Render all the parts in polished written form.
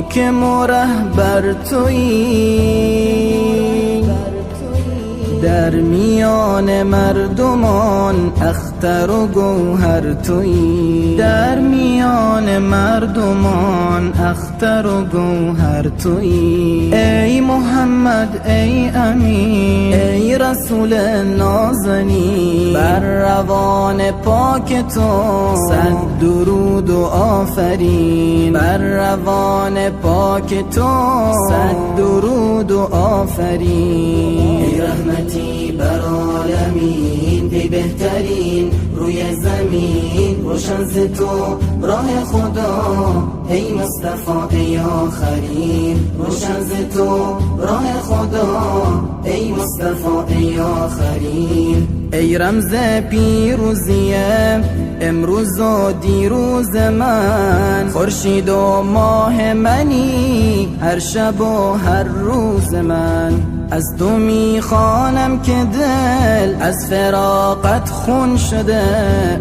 حاکم و رهبر تویی، در میان مردمان اختر و گوهر تویی، در میان مردمان اختر و گوهر تویی. ای محمد ای امین ای رسول نازنین، بر روان پاک تو صد درود و آفرین، بر روان پاک تو صد درود و آفرین. ای رحمتی بر عالمین، ای بهترین روی زمین، روشن ز تو راه خدا، ای مصطفی ای آخرین، روشن ز تو راه خدا، ای مصطفی ای آخرین. ای رمز پیروزی امروز و دیروز من، خورشید و ماه منی هر شب و هر روز من. از تو میخوانم که دل از فراقت خون شده،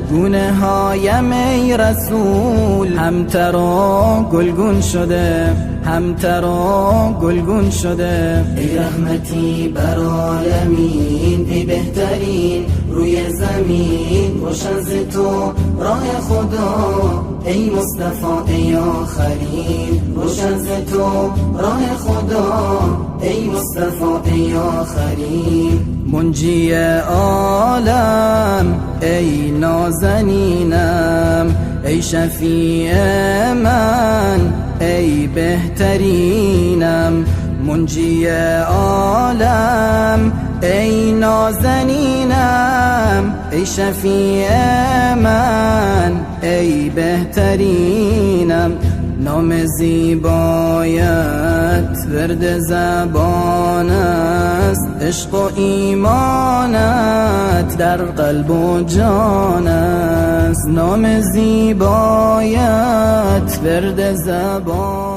گونه هایم ای رسول همتر و گلگون شده، همتر و گلگون شده. ای رحمتی بر عالمین، ای بهترین روی زمین، روشن ز تو راه خدا، ای مصطفی ای آخرین، روشن ز تو راه خدا، ای مصطفی ای آخرین. منجی عالم ای نازنینم، ای شفیع من ای بهترینم. منجی عالم ای نازنینم، ای شفیع من ای بهترینم. نام زیبایت ورد زبان است، عشق و ایمانت در قلب و جان است. نام زیبایت ورد زبان